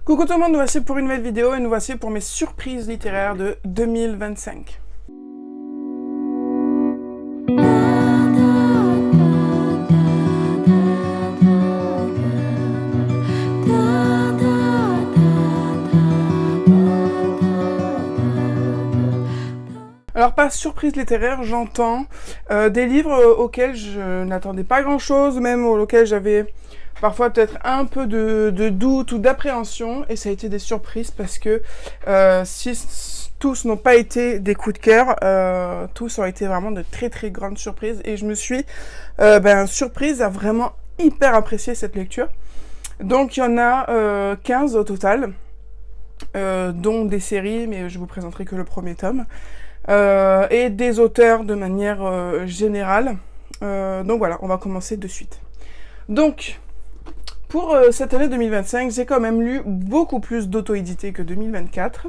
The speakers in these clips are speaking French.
Coucou tout le monde, nous voici pour une nouvelle vidéo et nous voici pour mes surprises littéraires de 2025. Alors par surprise littéraire, j'entends des livres auxquels je n'attendais pas grand-chose, même auxquels j'avais parfois peut-être un peu de doute ou d'appréhension, et ça a été des surprises parce que si tous n'ont pas été des coups de cœur, tous ont été vraiment de très très grandes surprises, et je me suis surprise à vraiment hyper apprécier cette lecture. Donc il y en a 15 au total, dont des séries, mais je vous présenterai que le premier tome. Et des auteurs de manière générale. Donc voilà, on va commencer de suite. Donc, pour cette année 2025, j'ai quand même lu beaucoup plus d'auto-édité que 2024.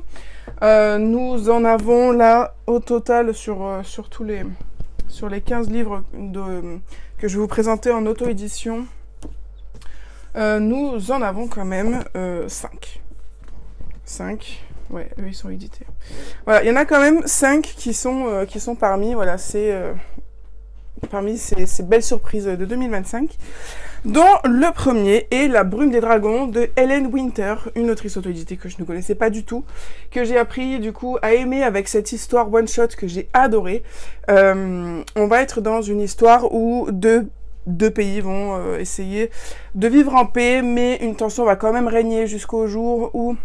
Nous en avons là, au total, sur les 15 livres que je vais vous présenter en auto-édition, nous en avons quand même 5. 5. Ouais, eux ils sont édités. Voilà, il y en a quand même 5 qui sont parmi, voilà, parmi ces belles surprises de 2025. Dont le premier est La Brume des Dragons de Ellen Winter, une autrice auto-éditée que je ne connaissais pas du tout, que j'ai appris du coup à aimer avec cette histoire one-shot que j'ai adorée. On va être dans une histoire où deux pays vont essayer de vivre en paix, mais une tension va quand même régner jusqu'au jour où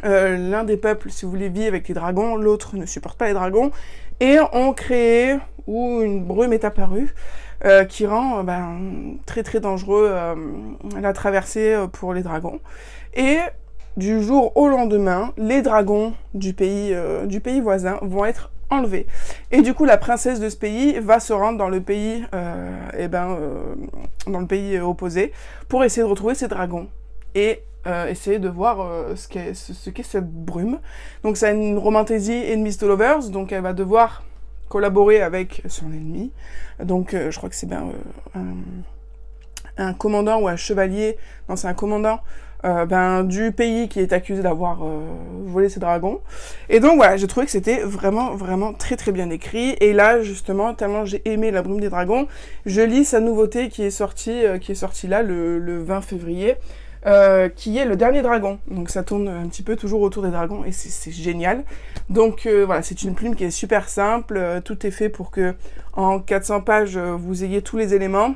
l'un des peuples, si vous voulez, vit avec les dragons, l'autre ne supporte pas les dragons, et ont créé, ou une brume est apparue, qui rend très très dangereux la traversée pour les dragons. Et du jour au lendemain, les dragons du pays voisin vont être enlevés. Et du coup, la princesse de ce pays va se rendre dans le pays, dans le pays opposé, pour essayer de retrouver ses dragons. Et essayer de voir ce qu'est cette brume. Donc c'est une romantasy enemies to lovers, donc elle va devoir collaborer avec son ennemi. Donc je crois que c'est bien un commandant ou un chevalier, non c'est un commandant du pays qui est accusé d'avoir volé ses dragons. Et donc voilà, j'ai trouvé que c'était vraiment vraiment très très bien écrit. Et là justement, tellement j'ai aimé La Brume des Dragons, je lis sa nouveauté qui est sortie là le 20 février. Qui est Le Dernier Dragon. Donc ça tourne un petit peu toujours autour des dragons et c'est génial. Donc voilà, c'est une plume qui est super simple. Tout est fait pour que en 400 pages, vous ayez tous les éléments.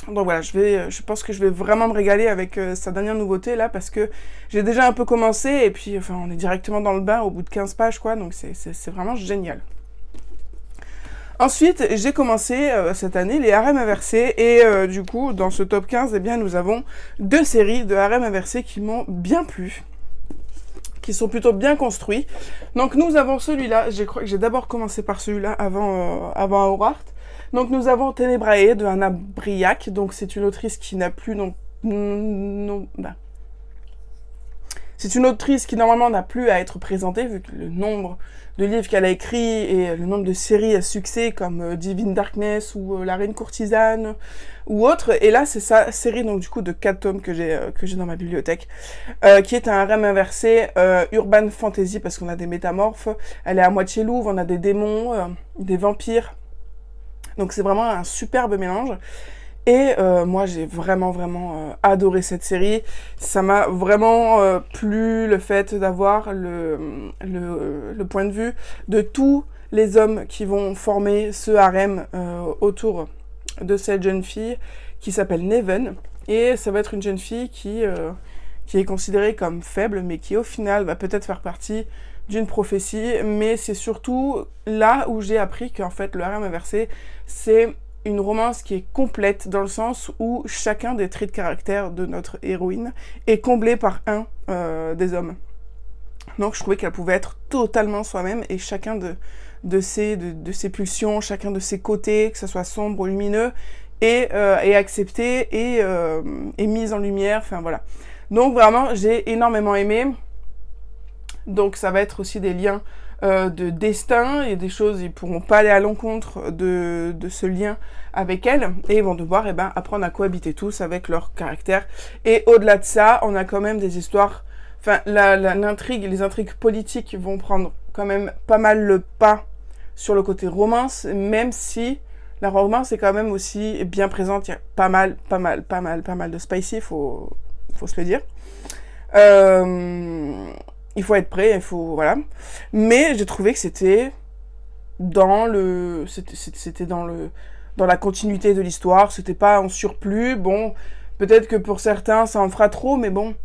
Donc voilà, je pense que je vais vraiment me régaler avec sa dernière nouveauté là, parce que j'ai déjà un peu commencé et puis enfin on est directement dans le bain au bout de 15 pages quoi, donc c'est vraiment génial. Ensuite, j'ai commencé cette année les harems inversés et du coup, dans ce top 15, eh bien, nous avons 2 séries de harems inversés qui m'ont bien plu, qui sont plutôt bien construits. Donc nous avons celui-là, je crois que j'ai d'abord commencé par celui-là avant Aurart. Donc nous avons Ténébrae de Anna Briac, donc c'est une autrice qui n'a plus c'est une autrice qui normalement n'a plus à être présentée, vu que le nombre de livres qu'elle a écrits et le nombre de séries à succès comme Divine Darkness ou La Reine Courtisane ou autre. Et là, c'est sa série donc du coup de 4 tomes que j'ai dans ma bibliothèque, qui est un harem inversé urban fantasy parce qu'on a des métamorphes, elle est à moitié louve, on a des démons, des vampires. Donc c'est vraiment un superbe mélange. Et moi, j'ai vraiment, vraiment adoré cette série. Ça m'a vraiment plu le fait d'avoir le point de vue de tous les hommes qui vont former ce harem autour de cette jeune fille qui s'appelle Neven. Et ça va être une jeune fille qui est considérée comme faible, mais qui au final va peut-être faire partie d'une prophétie. Mais c'est surtout là où j'ai appris qu'en fait, le harem inversé, c'est une romance qui est complète dans le sens où chacun des traits de caractère de notre héroïne est comblé par un des hommes. Donc je trouvais qu'elle pouvait être totalement soi-même et chacun de ses pulsions, chacun de ses côtés, que ce soit sombre ou lumineux, est accepté et mis en lumière, enfin voilà. Donc vraiment, j'ai énormément aimé. Donc ça va être aussi des liens de destin, et des choses, ils pourront pas aller à l'encontre de ce lien avec elle, et ils vont devoir apprendre à cohabiter tous avec leur caractère. Et au-delà de ça, on a quand même des histoires, enfin l'intrigue, les intrigues politiques vont prendre quand même pas mal le pas sur le côté romance, même si la romance est quand même aussi bien présente. Il y a pas mal de spicy, faut se le dire. Il faut être prêt, voilà. Mais j'ai trouvé que c'était dans la continuité de l'histoire, c'était pas en surplus. Bon, peut-être que pour certains ça en fera trop, mais bon,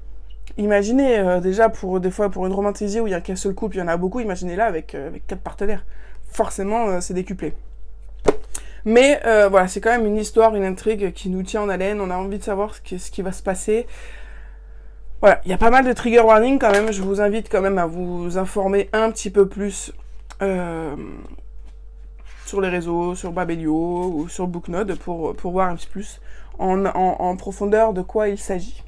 imaginez déjà des fois pour une romantésie où il y a qu'un seul couple, il y en a beaucoup, imaginez là avec 4 partenaires. Forcément, c'est décuplé. Mais voilà, c'est quand même une histoire, une intrigue qui nous tient en haleine, on a envie de savoir ce qui va se passer. Voilà, il y a pas mal de trigger warning quand même, je vous invite quand même à vous informer un petit peu plus sur les réseaux, sur Babelio ou sur Booknode pour voir un petit peu plus en profondeur de quoi il s'agit.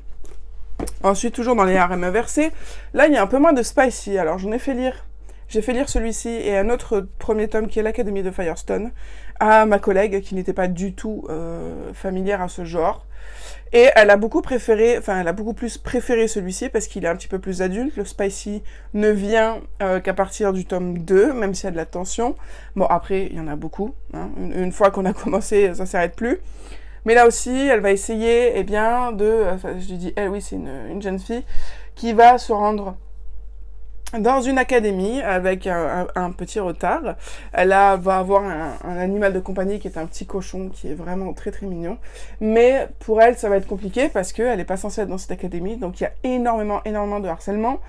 Ensuite, toujours dans les harems inversés, là il y a un peu moins de spicy, alors j'ai fait lire celui-ci et un autre premier tome qui est l'Académie de Firestone à ma collègue qui n'était pas du tout familière à ce genre. Et elle a beaucoup plus préféré celui-ci parce qu'il est un petit peu plus adulte. Le spicy ne vient qu'à partir du tome 2, même s'il y a de la tension. Bon, après, il y en a beaucoup. Hein. Une fois qu'on a commencé, ça s'arrête plus. Mais là aussi, elle va essayer, je dis elle, oui, c'est une jeune fille, qui va se rendre dans une académie avec un petit retard. Elle va avoir un animal de compagnie qui est un petit cochon qui est vraiment très très mignon. Mais pour elle, ça va être compliqué parce qu'elle n'est pas censée être dans cette académie. Donc il y a énormément de harcèlement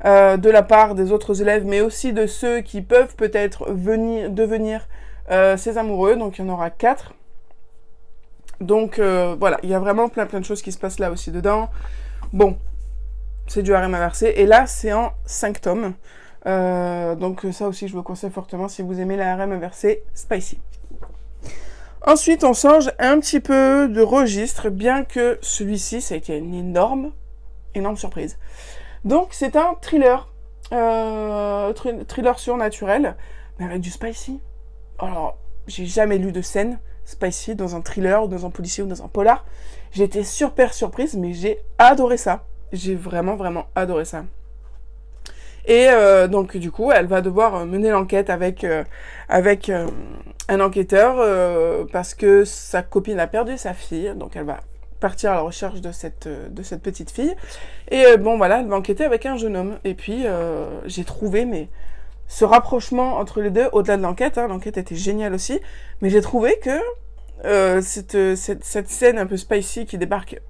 de la part des autres élèves, mais aussi de ceux qui peuvent peut-être devenir ses amoureux. Donc il y en aura 4. Donc voilà, il y a vraiment plein de choses qui se passent là aussi dedans. Bon. C'est du harem inversé. Et là, c'est en 5 tomes. Donc ça aussi, je vous conseille fortement si vous aimez la harem inversé spicy. Ensuite, on change un petit peu de registre, bien que celui-ci, ça a été une énorme surprise. Donc, c'est un thriller. Thriller surnaturel, mais avec du spicy. Alors, j'ai jamais lu de scène spicy dans un thriller, ou dans un policier, ou dans un polar. J'ai été super surprise, mais j'ai adoré ça. J'ai vraiment adoré ça. Et donc du coup, elle va devoir mener l'enquête avec un enquêteur parce que sa copine a perdu sa fille. Donc elle va partir à la recherche de cette petite fille. Et bon voilà, elle va enquêter avec un jeune homme. Et puis j'ai trouvé ce rapprochement entre les deux, au-delà de l'enquête, hein, l'enquête était géniale aussi, mais j'ai trouvé que cette scène un peu spicy qui débarque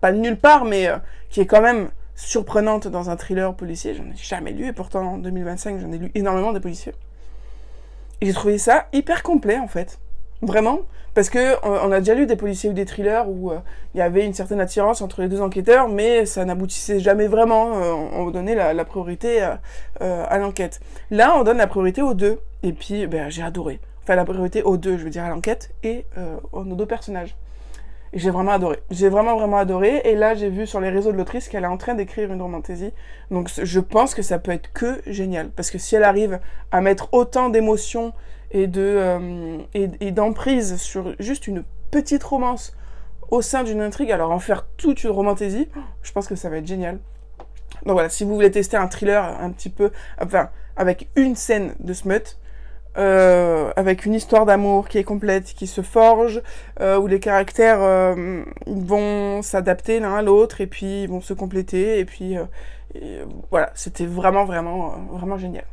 pas de nulle part, mais qui est quand même surprenante dans un thriller policier. J'en ai jamais lu, et pourtant en 2025, j'en ai lu énormément des policiers. Et j'ai trouvé ça hyper complet, en fait. Vraiment. Parce que on a déjà lu des policiers ou des thrillers où il y avait une certaine attirance entre les deux enquêteurs, mais ça n'aboutissait jamais vraiment. On donnait la priorité à l'enquête. Là, on donne la priorité aux deux. Et puis, j'ai adoré. Enfin, la priorité aux deux, je veux dire, à l'enquête et aux deux personnages. Et j'ai vraiment adoré. J'ai vraiment adoré. Et là, j'ai vu sur les réseaux de l'autrice qu'elle est en train d'écrire une romantésie. Donc, je pense que ça peut être que génial. Parce que si elle arrive à mettre autant d'émotions et d'emprise sur juste une petite romance au sein d'une intrigue, alors en faire toute une romantésie, je pense que ça va être génial. Donc voilà, si vous voulez tester un thriller un petit peu, enfin, avec une scène de smut, avec une histoire d'amour qui est complète, qui se forge, où les caractères vont s'adapter l'un à l'autre et puis ils vont se compléter et puis voilà, c'était vraiment génial.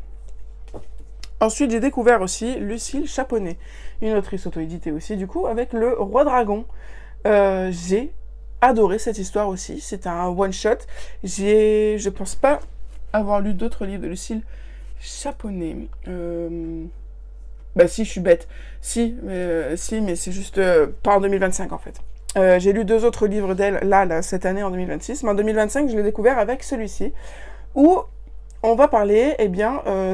Ensuite, j'ai découvert aussi Lucille Chaponnet, une autrice auto-éditée aussi du coup, avec Le Roi Dragon. J'ai adoré cette histoire aussi, c'est un one-shot. Je pense pas avoir lu d'autres livres de Lucille Chaponnet. Si, je suis bête. Si, mais c'est juste pas en 2025 en fait. J'ai lu 2 autres livres d'elle, là, cette année en 2026, mais en 2025, je l'ai découvert avec celui-ci, où on va parler,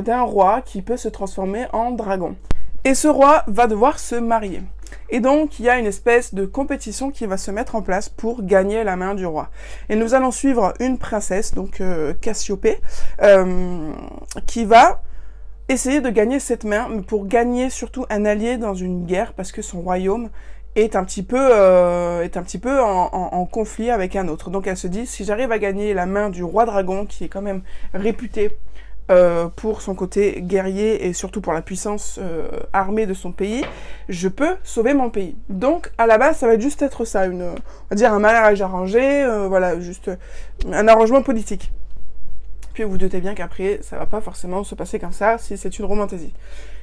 d'un roi qui peut se transformer en dragon. Et ce roi va devoir se marier. Et donc, il y a une espèce de compétition qui va se mettre en place pour gagner la main du roi. Et nous allons suivre une princesse, donc Cassiopée, qui va essayer de gagner cette main, mais pour gagner surtout un allié dans une guerre, parce que son royaume est un petit peu en conflit avec un autre. Donc elle se dit, si j'arrive à gagner la main du roi dragon, qui est quand même réputé pour son côté guerrier et surtout pour la puissance armée de son pays, je peux sauver mon pays. Donc à la base, ça va juste être ça, on va dire un mariage arrangé, voilà, juste un arrangement politique. Puis vous doutez bien qu'après, ça va pas forcément se passer comme ça si c'est une romantasie.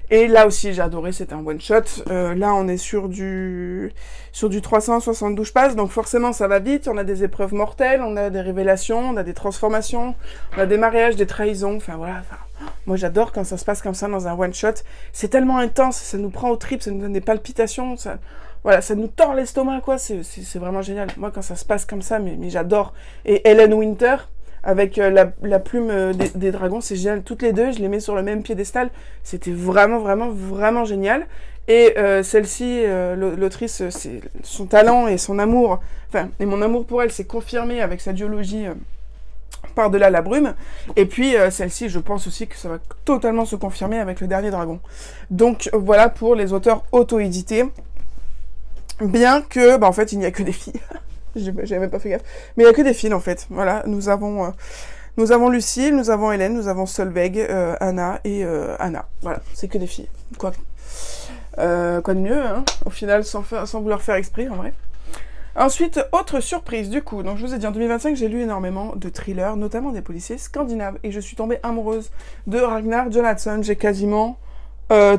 Et là aussi, j'ai adoré, c'était un one-shot. Là, on est sur du 372 pages, donc forcément, ça va vite. On a des épreuves mortelles, on a des révélations, on a des transformations, on a des mariages, des trahisons. Enfin, voilà. Moi, j'adore quand ça se passe comme ça dans un one-shot. C'est tellement intense, ça nous prend aux tripes, ça nous donne des palpitations, ça nous tord l'estomac, quoi. C'est vraiment génial. Moi, quand ça se passe comme ça, mais j'adore. Et Ellen Winter, avec la plume des dragons, c'est génial. Toutes les deux, je les mets sur le même piédestal. C'était vraiment, vraiment, vraiment génial. Et celle-ci, l'autrice, son talent et son amour, et mon amour pour elle s'est confirmé avec sa duologie Par-delà la brume. Et puis celle-ci, je pense aussi que ça va totalement se confirmer avec le dernier dragon. Donc voilà pour les auteurs auto-édités. Bien que, en fait, il n'y a que des filles. J'avais même pas fait gaffe. Mais il n'y a que des filles, en fait. Voilà, nous avons Lucille, nous avons Hélène, nous avons Solveig, Anna et Anna. Voilà, c'est que des filles. Quoi de mieux, hein, au final, sans vouloir faire exprès, en vrai. Ensuite, autre surprise, du coup. Donc, je vous ai dit, en 2025, j'ai lu énormément de thrillers, notamment des policiers scandinaves. Et je suis tombée amoureuse de Ragnar Jonasson. J'ai quasiment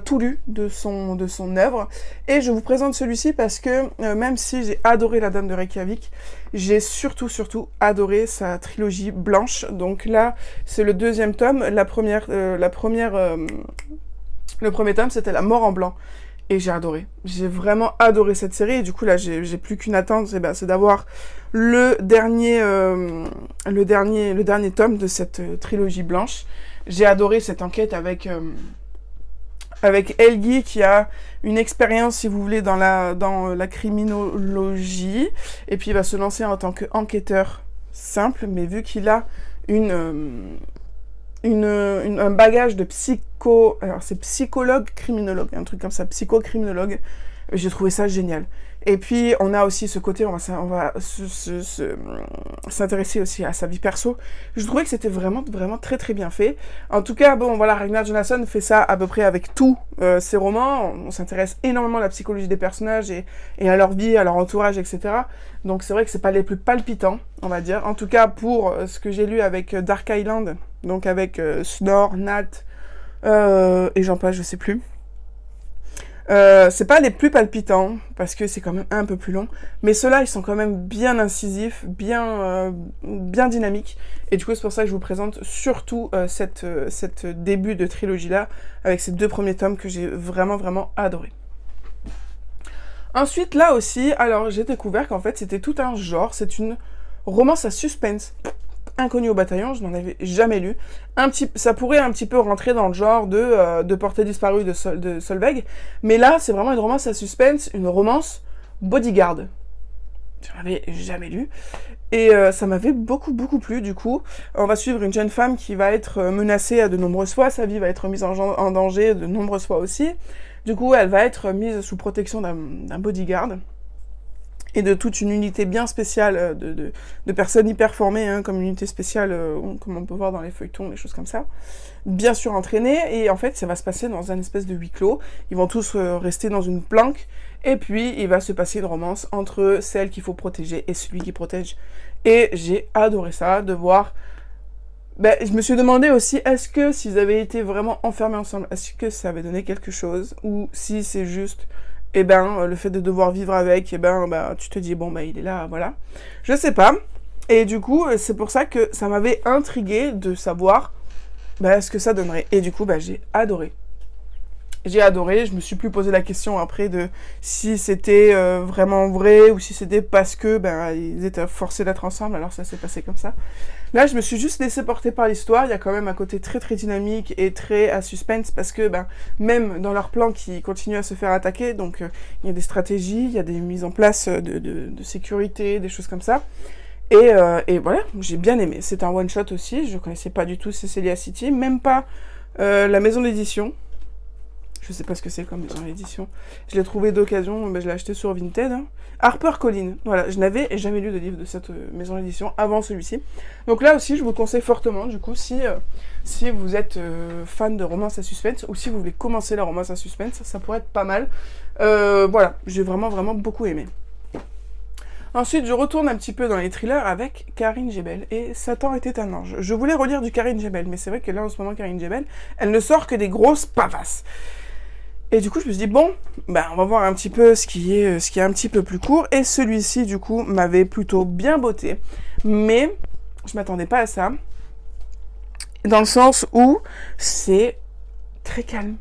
tout lu de son œuvre. Et je vous présente celui-ci parce que, même si j'ai adoré La Dame de Reykjavik, j'ai surtout adoré sa trilogie blanche. Donc là, c'est le deuxième tome. Le premier tome, c'était La Mort en blanc. Et j'ai adoré. J'ai vraiment adoré cette série. Et du coup, là, j'ai plus qu'une attente, c'est d'avoir le dernier tome de cette trilogie blanche. J'ai adoré cette enquête avec Helgi, qui a une expérience, si vous voulez, dans la criminologie. Et puis, il va se lancer en tant qu'enquêteur simple. Mais vu qu'il a un bagage de alors c'est psychologue criminologue, un truc comme ça, psychocriminologue, j'ai trouvé ça génial. Et puis on a aussi ce côté, on va s'intéresser aussi à sa vie perso. Je trouvais que c'était vraiment vraiment très très bien fait. En tout cas, bon voilà, Ragnar Jonasson fait ça à peu près avec tous ses romans. On s'intéresse énormément à la psychologie des personnages et à leur vie, à leur entourage, etc. Donc c'est vrai que c'est pas les plus palpitants, on va dire. En tout cas pour ce que j'ai lu avec Dark Island, donc avec Snore, Nat et j'en passe, je sais plus. C'est pas les plus palpitants, parce que c'est quand même un peu plus long, mais ceux-là, ils sont quand même bien incisifs, bien dynamiques, et du coup, c'est pour ça que je vous présente surtout cette début de trilogie-là, avec ces 2 premiers tomes que j'ai vraiment, vraiment adoré. Ensuite, là aussi, alors, j'ai découvert qu'en fait, c'était tout un genre, c'est une romance à suspense. Inconnu au bataillon, je n'en avais jamais lu. Ça pourrait un petit peu rentrer dans le genre de Portée disparue de Solveig, mais là, c'est vraiment une romance à suspense, une romance bodyguard. Je n'en avais jamais lu. Et ça m'avait beaucoup, beaucoup plu, du coup. On va suivre une jeune femme qui va être menacée à de nombreuses fois, sa vie va être mise en danger de nombreuses fois aussi. Du coup, elle va être mise sous protection d'un bodyguard. Et de toute une unité bien spéciale de personnes hyper formées, hein, comme une unité spéciale, comme on peut voir dans les feuilletons, des choses comme ça. Bien sûr entraînées, et en fait, ça va se passer dans un espèce de huis clos. Ils vont tous rester dans une planque, et puis il va se passer une romance entre celle qu'il faut protéger et celui qui protège. Et j'ai adoré ça, de voir... je me suis demandé aussi, est-ce que s'ils avaient été vraiment enfermés ensemble, est-ce que ça avait donné quelque chose, ou si c'est juste... le fait de devoir vivre avec, tu te dis, il est là, voilà. Je sais pas. Et du coup, c'est pour ça que ça m'avait intriguée de savoir ce que ça donnerait. Et du coup, j'ai adoré. J'ai adoré, je me suis plus posé la question après de si c'était vraiment vrai ou si c'était parce que ils étaient forcés d'être ensemble, alors ça s'est passé comme ça. Là, je me suis juste laissé porter par l'histoire, il y a quand même un côté très très dynamique et très à suspense parce que même dans leur plan qui continue à se faire attaquer, donc il y a des stratégies, il y a des mises en place de sécurité, des choses comme ça. Et voilà, j'ai bien aimé. C'est un one-shot aussi, je connaissais pas du tout Cecilia City, même pas La maison d'édition. Je sais pas ce que c'est comme maison d'édition. Je l'ai trouvé d'occasion, je l'ai acheté sur Vinted. HarperCollins. Voilà, je n'avais jamais lu de livre de cette maison d'édition avant celui-ci. Donc là aussi, je vous conseille fortement, du coup, si vous êtes fan de romance à suspense, ou si vous voulez commencer la romance à suspense, ça pourrait être pas mal. Voilà, j'ai vraiment beaucoup aimé. Ensuite, je retourne un petit peu dans les thrillers avec Karine Jebel et Satan était un ange. Je voulais relire du Karine Jebel, mais c'est vrai que là, en ce moment, Karine Jebel, elle ne sort que des grosses pavasses. Et du coup, je me suis dit, bon, on va voir un petit peu ce qui est un petit peu plus court. Et celui-ci, du coup, m'avait plutôt bien botté. Mais je m'attendais pas à ça. Dans le sens où c'est très calme.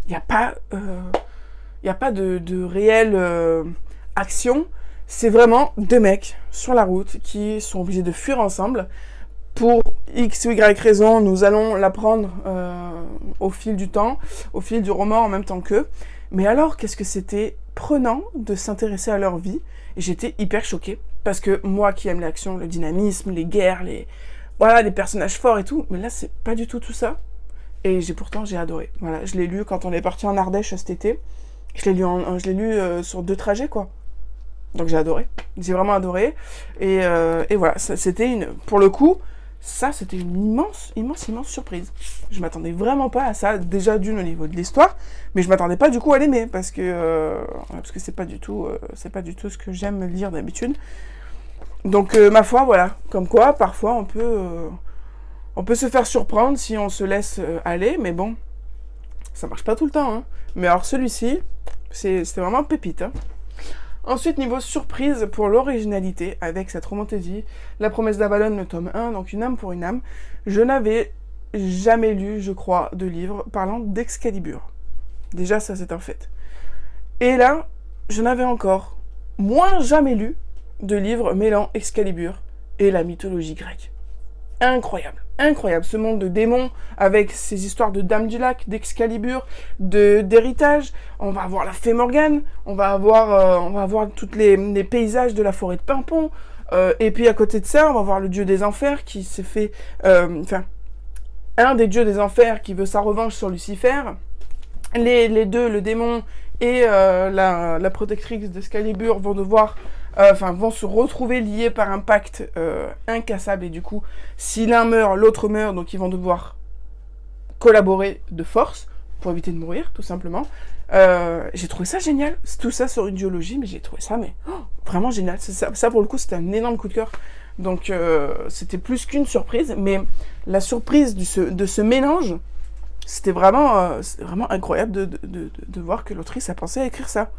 Il n'y a pas de réelle action. C'est vraiment deux mecs sur la route qui sont obligés de fuir ensemble. Pour X ou Y raison, nous allons l'apprendre au fil du temps, au fil du roman en même temps qu'eux. Mais alors, qu'est-ce que c'était prenant de s'intéresser à leur vie. Et j'étais hyper choquée. Parce que moi qui aime l'action, le dynamisme, les guerres, les personnages forts et tout, mais là, c'est pas du tout ça. Et pourtant, j'ai adoré. Voilà, je l'ai lu quand on est parti en Ardèche cet été. Je l'ai lu sur 2 trajets, quoi. Donc j'ai adoré. J'ai vraiment adoré. Et voilà, pour le coup, ça, c'était une immense surprise. Je m'attendais vraiment pas à ça, déjà d'une au niveau de l'histoire, mais je m'attendais pas du coup à l'aimer, parce que c'est pas du tout ce que j'aime lire d'habitude. Donc ma foi, voilà, comme quoi, parfois on peut se faire surprendre si on se laisse aller, mais bon, ça marche pas tout le temps, hein. Mais alors celui-ci, c'était vraiment pépite, hein. Ensuite, niveau surprise pour l'originalité, avec cette romantaisie, La promesse d'Avalon, le tome 1, donc Une âme pour une âme, je n'avais jamais lu, je crois, de livre parlant d'Excalibur. Déjà, ça c'est un fait. Et là, je n'avais encore jamais lu de livre mêlant Excalibur et la mythologie grecque. Incroyable, incroyable, ce monde de démons avec ces histoires de Dame du Lac, d'Excalibur, d'héritage. On va avoir la Fée Morgane, on va avoir tous les paysages de la forêt de Pimpon, et puis à côté de ça, on va voir le dieu des enfers qui s'est fait... un des dieux des enfers qui veut sa revanche sur Lucifer. Les deux, le démon et la protectrice d'Excalibur vont se retrouver liés par un pacte incassable, et du coup, si l'un meurt, l'autre meurt, donc ils vont devoir collaborer de force pour éviter de mourir, tout simplement. J'ai trouvé ça génial, tout ça sur une duologie, mais j'ai trouvé ça vraiment génial. Ça, pour le coup, c'était un énorme coup de cœur. Donc, c'était plus qu'une surprise, mais la surprise de ce mélange, c'était vraiment incroyable de voir que l'autrice a pensé à écrire ça.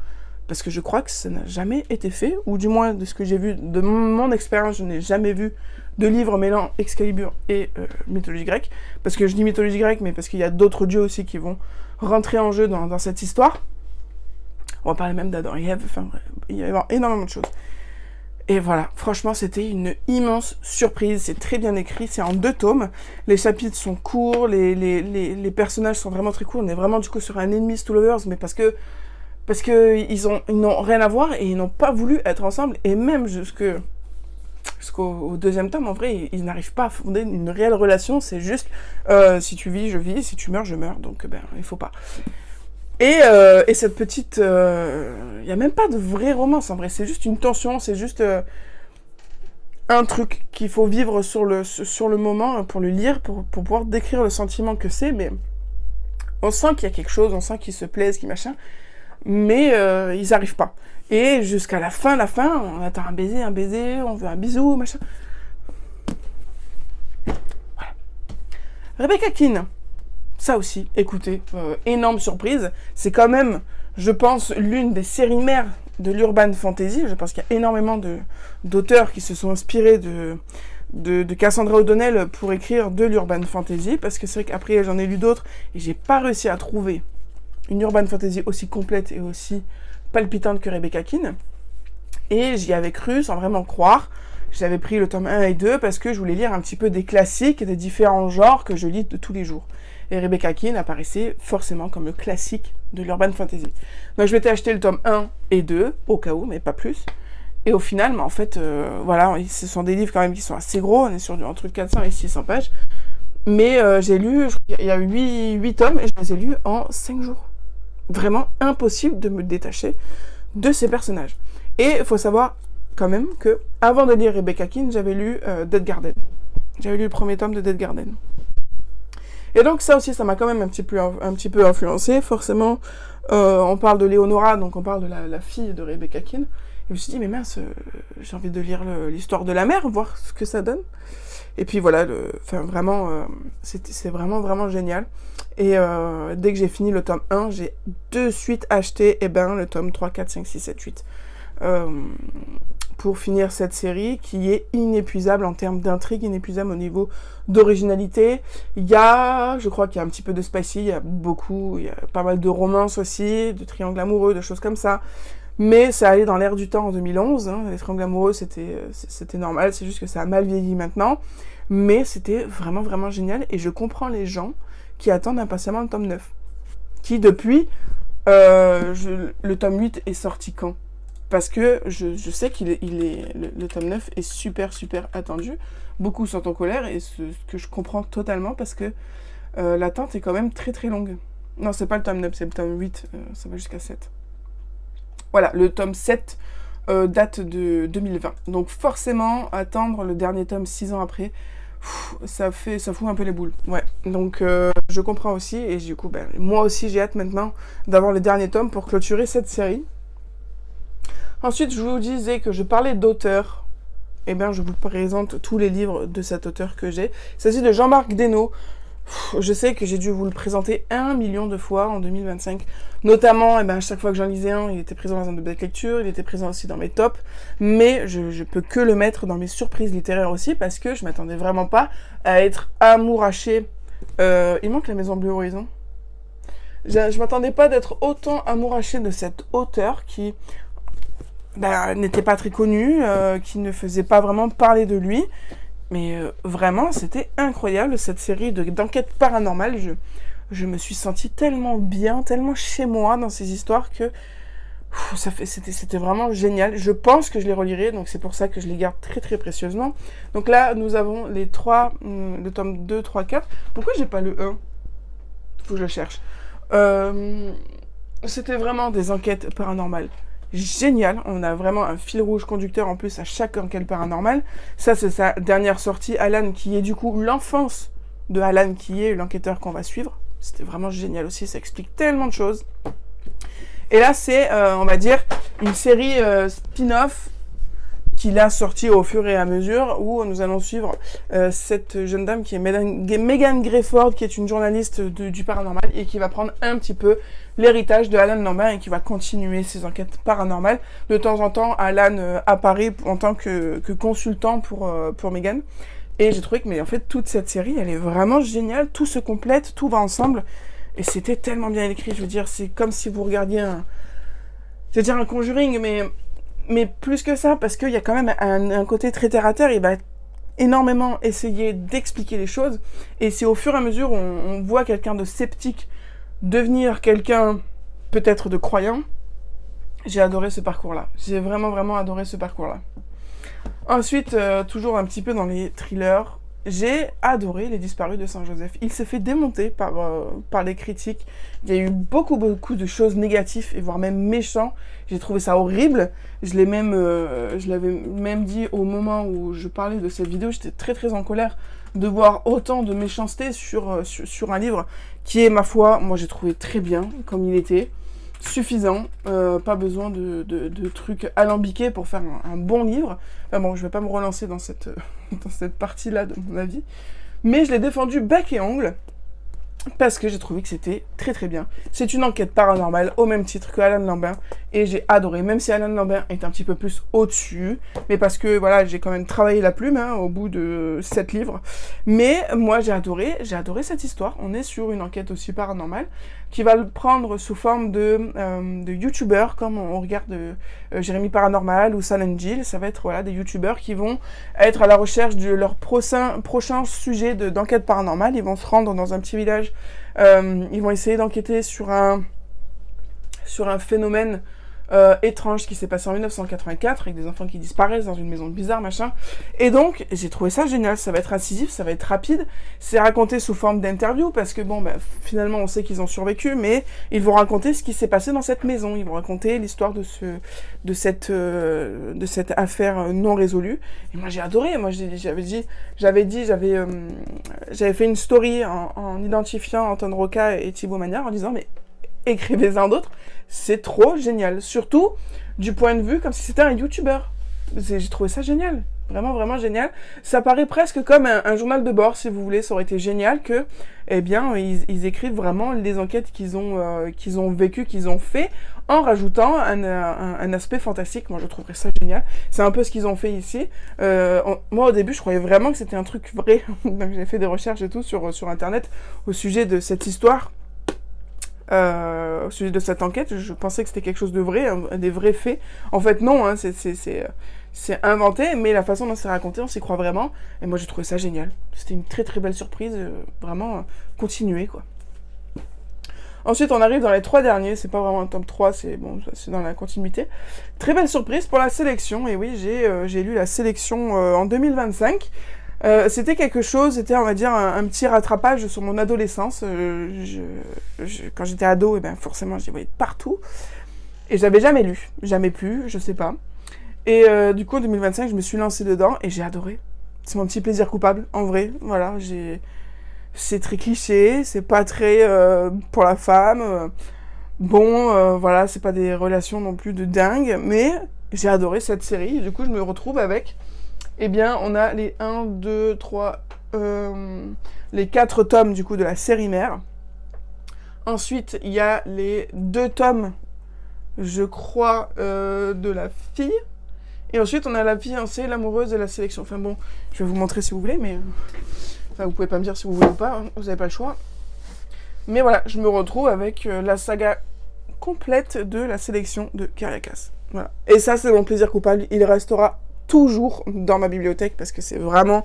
Parce que je crois que ça n'a jamais été fait, ou du moins de ce que j'ai vu, de mon expérience, je n'ai jamais vu de livre mêlant Excalibur et mythologie grecque. Parce que je dis mythologie grecque, mais parce qu'il y a d'autres dieux aussi qui vont rentrer en jeu dans cette histoire. On va parler même d'Adam et Ève, il va y avoir énormément de choses. Et voilà, franchement, c'était une immense surprise, c'est très bien écrit, c'est en 2 tomes, les chapitres sont courts, les personnages sont vraiment très courts, on est vraiment du coup sur un enemies to lovers, mais parce que ils n'ont rien à voir et ils n'ont pas voulu être ensemble, et même jusqu'au 2e tome, en vrai, ils n'arrivent pas à fonder une réelle relation, c'est juste si tu vis, je vis, si tu meurs, je meurs, donc il faut pas. Et cette petite... Il n'y a même pas de vraie romance, en vrai, c'est juste une tension, c'est juste un truc qu'il faut vivre sur le moment pour le lire, pour pouvoir décrire le sentiment que c'est, mais on sent qu'il y a quelque chose, on sent qu'ils se plaisent, qu'ils machin, mais ils n'arrivent pas. Et jusqu'à la fin, on attend un baiser, on veut un bisou, machin. Voilà. Rebecca Keane, ça aussi, écoutez, énorme surprise. C'est quand même, je pense, l'une des séries mères de l'urban fantasy. Je pense qu'il y a énormément d'auteurs qui se sont inspirés de Cassandra O'Donnell pour écrire de l'urban fantasy, parce que c'est vrai qu'après j'en ai lu d'autres et j'ai pas réussi à trouver une urban fantasy aussi complète et aussi palpitante que Rebecca Keane. Et j'y avais cru sans vraiment croire. J'avais pris le tome 1 et 2 parce que je voulais lire un petit peu des classiques et des différents genres que je lis de tous les jours. Et Rebecca Keane apparaissait forcément comme le classique de l'urban fantasy. Donc je m'étais acheté le tome 1 et 2, au cas où, mais pas plus. Et au final, en fait, voilà, ce sont des livres quand même qui sont assez gros, on est sur entre 400 et 600 pages. Mais j'ai lu, il y a 8 tomes, et je les ai lus en 5 jours. Vraiment impossible de me détacher de ces personnages. Et il faut savoir quand même que avant de lire Rebecca Keane, j'avais lu Dead Garden. J'avais lu le premier tome de Dead Garden. Et donc ça aussi, ça m'a quand même un petit peu influencé. Forcément, on parle de Léonora, donc on parle de la fille de Rebecca Keane. Et je me suis dit, mais mince, j'ai envie de lire l'histoire de la mère, voir ce que ça donne. Et puis voilà, c'est vraiment, vraiment génial. Et dès que j'ai fini le tome 1, j'ai de suite acheté le tome 3, 4, 5, 6, 7, 8. Pour finir cette série qui est inépuisable en termes d'intrigue, inépuisable au niveau d'originalité. Je crois qu'il y a un petit peu de spicy, il y a pas mal de romances aussi, de triangles amoureux, de choses comme ça. Mais ça allait dans l'air du temps en 2011, hein. Les triangles amoureux c'était normal, c'est juste que ça a mal vieilli maintenant. Mais c'était vraiment, vraiment génial et je comprends les gens qui attendent impatiemment le tome 9. Qui depuis, le tome 8 est sorti quand ? Parce que je sais le tome 9 est super, super attendu. Beaucoup sont en colère, et ce que je comprends totalement, parce que l'attente est quand même très, très longue. Non, c'est pas le tome 9, c'est le tome 8, ça va jusqu'à 7. Voilà, le tome 7 date de 2020. Donc forcément, attendre le dernier tome 6 ans après, ça fout un peu les boules. Ouais, donc je comprends aussi, et du coup, moi aussi j'ai hâte maintenant d'avoir le dernier tome pour clôturer cette série. Ensuite, je vous disais que je parlais d'auteur. Je vous présente tous les livres de cet auteur que j'ai. Il s'agit de Jean-Marc Desnos. Je sais que j'ai dû vous le présenter 1 million de fois en 2025. Notamment, à chaque fois que j'en lisais un, il était présent dans un de mes lectures, il était présent aussi dans mes tops. Mais je peux que le mettre dans mes surprises littéraires aussi, parce que je m'attendais vraiment pas à être amouraché. Il manque La Maison Bleue Horizon. Je m'attendais pas d'être autant amouraché de cet auteur qui n'était pas très connu, qui ne faisait pas vraiment parler de lui. Mais vraiment, c'était incroyable, cette série d'enquêtes paranormales. Je me suis sentie tellement bien, tellement chez moi dans ces histoires que c'était vraiment génial. Je pense que je les relirai, donc c'est pour ça que je les garde très très précieusement. Donc là, nous avons le tome 2, 3, 4. Pourquoi j'ai pas le 1 ? Faut que je le cherche. C'était vraiment des enquêtes paranormales. Génial, on a vraiment un fil rouge conducteur en plus à chaque enquête paranormale. Ça, c'est sa dernière sortie, Alan, qui est du coup l'enfance de Alan, qui est l'enquêteur qu'on va suivre. C'était vraiment génial aussi, ça explique tellement de choses. Et là, c'est, on va dire, une série spin-off qu'il a sorti au fur et à mesure, où nous allons suivre cette jeune dame qui est Megan Greyford, qui est une journaliste du paranormal, et qui va prendre un petit peu l'héritage de Alan Lambert et qui va continuer ses enquêtes paranormales. De temps en temps, Alan apparaît en tant que consultant pour Megan. Et j'ai trouvé que, en fait, toute cette série, elle est vraiment géniale, tout se complète, tout va ensemble, et c'était tellement bien écrit. Je veux dire, c'est comme si vous regardiez un Conjuring, mais plus que ça, parce qu'il y a quand même un côté très terre-à-terre. Il va énormément essayer d'expliquer les choses, et c'est au fur et à mesure où on voit quelqu'un de sceptique devenir quelqu'un peut-être de croyant. J'ai adoré ce parcours-là. J'ai vraiment, vraiment adoré ce parcours-là. Ensuite, toujours un petit peu dans les thrillers, j'ai adoré Les Disparus de Saint-Joseph. Il s'est fait démonter par les critiques. Il y a eu beaucoup, beaucoup de choses négatives, et voire même méchants. J'ai trouvé ça horrible. Je l'avais même dit au moment où je parlais de cette vidéo. J'étais très, très en colère de voir autant de méchanceté sur un livre qui est, ma foi, moi j'ai trouvé très bien comme il était. Suffisant, pas besoin de trucs alambiqués pour faire un bon livre. Enfin bon, je vais pas me relancer dans cette partie-là de mon avis. Mais je l'ai défendu bec et ongle, parce que j'ai trouvé que c'était très très bien. C'est une enquête paranormale au même titre que Alan Lambert, et j'ai adoré, même si Alan Lambert est un petit peu plus au-dessus, mais parce que voilà, j'ai quand même travaillé la plume au bout de 7 livres. Mais moi j'ai adoré cette histoire. On est sur une enquête aussi paranormale qui va le prendre sous forme de youtubeurs, comme on regarde Jérémy Paranormal ou Silent Jill. Ça va être des youtubeurs qui vont être à la recherche de leur prochain sujet d'enquête paranormale. Ils vont se rendre dans un petit village, ils vont essayer d'enquêter sur un phénomène étrange qui s'est passé en 1984 avec des enfants qui disparaissent dans une maison bizarre, machin. Et donc, j'ai trouvé ça génial. Ça va être incisif, ça va être rapide. C'est raconté sous forme d'interview parce que bon, bah, finalement, on sait qu'ils ont survécu, mais ils vont raconter ce qui s'est passé dans cette maison. Ils vont raconter l'histoire de cette affaire non résolue. Et moi, j'ai adoré. Moi, j'avais fait une story en identifiant Anton Roca et Thibaut Magnard en disant, mais écrivez-en d'autres. C'est trop génial. Surtout du point de vue comme si c'était un YouTuber. J'ai trouvé ça génial. Vraiment, vraiment génial. Ça paraît presque comme un journal de bord, si vous voulez. Ça aurait été génial que, eh bien, ils écrivent vraiment les enquêtes qu'ils ont vécues, qu'ils ont fait, en rajoutant un aspect fantastique. Moi, je trouverais ça génial. C'est un peu ce qu'ils ont fait ici. Moi, au début, je croyais vraiment que c'était un truc vrai. Donc, j'ai fait des recherches et tout sur Internet au sujet de cette histoire. Au sujet de cette enquête, je pensais que c'était quelque chose de vrai, des vrais faits. En fait, non, hein, c'est inventé, mais la façon dont c'est raconté, on s'y croit vraiment. Et moi, j'ai trouvé ça génial. C'était une très très belle surprise, vraiment continuer, quoi. Ensuite, on arrive dans les 3 derniers, c'est pas vraiment un top 3, c'est dans la continuité. Très belle surprise pour la sélection, et oui, j'ai lu la sélection en 2025. C'était quelque chose, c'était on va dire un petit rattrapage sur mon adolescence. Quand j'étais ado, et ben forcément j'y voyais partout. Et j'avais jamais lu, jamais pu, je sais pas. Et du coup en 2025 je me suis lancée dedans et j'ai adoré. C'est mon petit plaisir coupable, en vrai. Voilà, c'est très cliché, c'est pas très pour la femme. Voilà, c'est pas des relations non plus de dingue, mais j'ai adoré cette série. Et du coup je me retrouve avec... Eh bien, on a les 1, 2, 3, les 4 tomes du coup de la série mère. Ensuite, il y a les 2 tomes, je crois, de la fille. Et ensuite, on a la fiancée, l'amoureuse et la sélection. Enfin bon, je vais vous montrer si vous voulez, mais... Enfin, vous pouvez pas me dire si vous voulez ou pas, hein, vous avez pas le choix. Mais voilà, je me retrouve avec la saga complète de la sélection de Caracas. Voilà. Et ça, c'est mon plaisir coupable. Il restera toujours dans ma bibliothèque parce que c'est vraiment...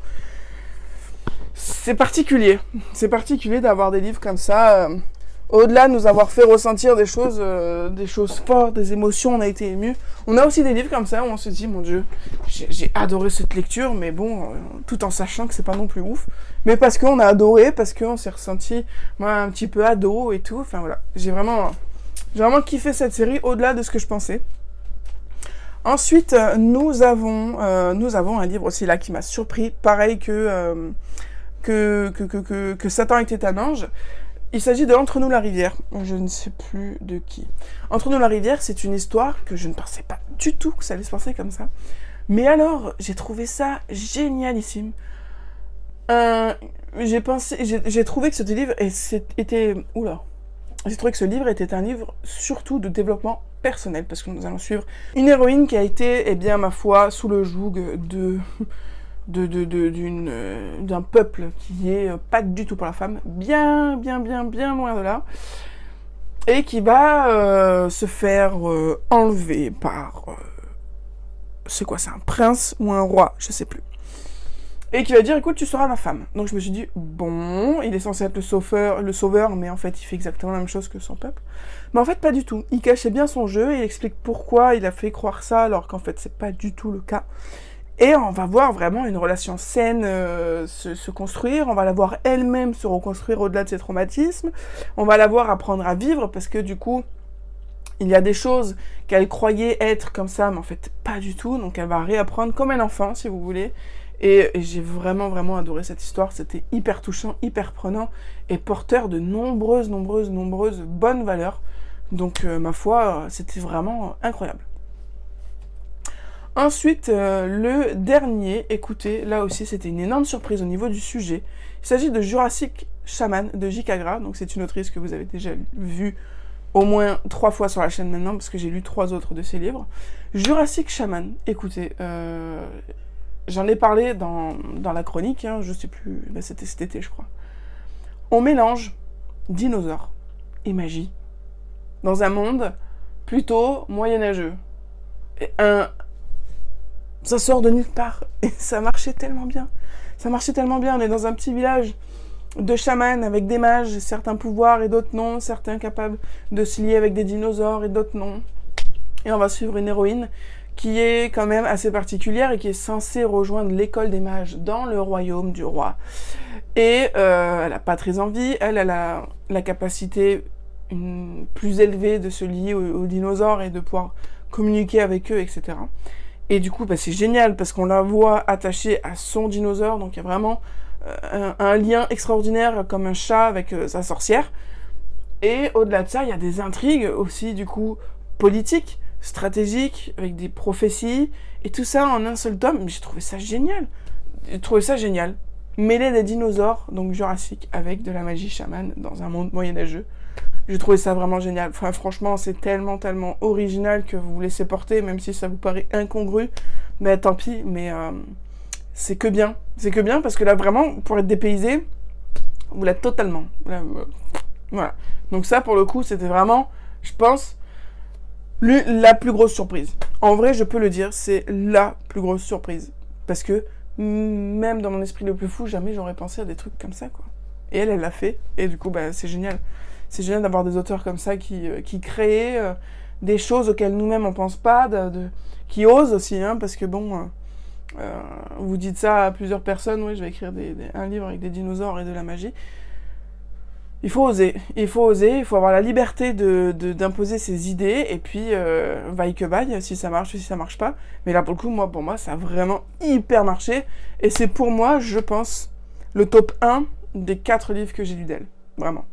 C'est particulier. C'est particulier d'avoir des livres comme ça. Au-delà de nous avoir fait ressentir des choses fortes, des émotions, on a été émus. On a aussi des livres comme ça où on se dit, mon Dieu, j'ai adoré cette lecture, mais bon, tout en sachant que c'est pas non plus ouf. Mais parce qu'on a adoré, parce qu'on s'est ressenti, moi, un petit peu ado et tout. Enfin voilà, j'ai vraiment kiffé cette série au-delà de ce que je pensais. Ensuite, nous avons un livre aussi là qui m'a surpris, pareil que Satan était un ange. Il s'agit de Entre nous la rivière, je ne sais plus de qui. Entre nous la rivière, c'est une histoire que je ne pensais pas du tout que ça allait se passer comme ça. Mais alors, j'ai trouvé ça génialissime. J'ai trouvé que ce livre était... Oula. J'ai trouvé que ce livre était un livre surtout de développement personnel, parce que nous allons suivre une héroïne qui a été, eh bien, ma foi, sous le joug d'un peuple qui est pas du tout pour la femme, bien loin de là, et qui va se faire enlever par... c'est quoi, c'est un prince ou un roi, je sais plus. Et qui va dire, écoute, tu seras ma femme. Donc je me suis dit, bon, il est censé être le sauveur, mais en fait, il fait exactement la même chose que son peuple. Mais en fait, pas du tout. Il cachait bien son jeu, et il explique pourquoi il a fait croire ça, alors qu'en fait, c'est pas du tout le cas. Et on va voir vraiment une relation saine se construire, on va la voir elle-même se reconstruire au-delà de ses traumatismes, on va la voir apprendre à vivre, parce que du coup, il y a des choses qu'elle croyait être comme ça, mais en fait, pas du tout, donc elle va réapprendre comme un enfant, si vous voulez. Et j'ai vraiment adoré cette histoire, c'était hyper touchant, hyper prenant, et porteur de nombreuses bonnes valeurs. Donc, ma foi, c'était vraiment incroyable. Ensuite, le dernier, écoutez, là aussi, c'était une énorme surprise au niveau du sujet. Il s'agit de Jurassic Shaman de J.K. Agra, donc c'est une autrice que vous avez déjà vue au moins 3 fois sur la chaîne maintenant, parce que j'ai lu 3 autres de ses livres. Jurassic Shaman, écoutez, j'en ai parlé dans la chronique, hein, je sais plus, bah c'était cet été je crois. On mélange dinosaures et magie dans un monde plutôt moyenâgeux. Ça sort de nulle part et ça marchait tellement bien. On est dans un petit village de chamans avec des mages, certains pouvoirs et d'autres non, certains capables de se lier avec des dinosaures et d'autres non. Et on va suivre une héroïne qui est quand même assez particulière et qui est censée rejoindre l'école des mages dans le royaume du roi. Et elle n'a pas très envie, elle a la capacité plus élevée de se lier aux dinosaures et de pouvoir communiquer avec eux, etc. Et du coup, c'est génial parce qu'on la voit attachée à son dinosaure, donc il y a vraiment un lien extraordinaire comme un chat avec sa sorcière. Et au-delà de ça, il y a des intrigues aussi, du coup, politiques, stratégiques, avec des prophéties, et tout ça en un seul tome. Mais j'ai trouvé ça génial. J'ai trouvé ça génial. Mêler des dinosaures, donc jurassiques, avec de la magie chamane dans un monde moyenâgeux. J'ai trouvé ça vraiment génial. Enfin, franchement, c'est tellement, tellement original que vous vous laissez porter, même si ça vous paraît incongru. Mais tant pis, mais c'est que bien. C'est que bien, parce que là, vraiment, pour être dépaysé, vous l'êtes totalement. Voilà. Donc ça, pour le coup, c'était vraiment, je pense, la plus grosse surprise. En vrai, je peux le dire, c'est la plus grosse surprise. Parce que, même dans mon esprit le plus fou, jamais j'aurais pensé à des trucs comme ça, quoi. Et elle l'a fait, et du coup, c'est génial. C'est génial d'avoir des auteurs comme ça qui créent des choses auxquelles nous-mêmes on pense pas, qui osent aussi, hein, parce que bon, vous dites ça à plusieurs personnes, oui, je vais écrire un livre avec des dinosaures et de la magie. Il faut oser, il faut avoir la liberté d'imposer ses idées, et puis vaille que vaille, si ça marche ou si ça marche pas. Mais là, pour le coup, pour moi, ça a vraiment hyper marché, et c'est pour moi, je pense, le top 1 des 4 livres que j'ai lus d'elle. Vraiment.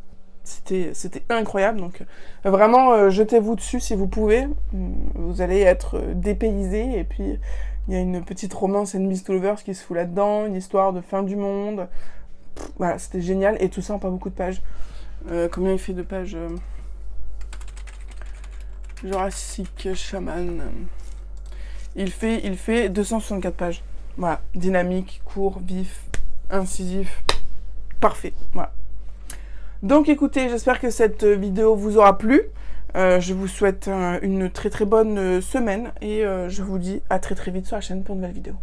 C'était incroyable, donc vraiment, jetez-vous dessus si vous pouvez. Vous allez être dépaysés, et puis il y a une petite romance Enemies to Lovers qui se fout là-dedans, une histoire de fin du monde. Voilà, c'était génial, et tout ça en pas beaucoup de pages. Combien il fait de pages Jurassic Shaman. Il fait 264 pages. Voilà, dynamique, court, vif, incisif, parfait. Voilà. Donc écoutez, j'espère que cette vidéo vous aura plu. Je vous souhaite une très très bonne semaine, et je vous dis à très très vite sur la chaîne pour une nouvelle vidéo.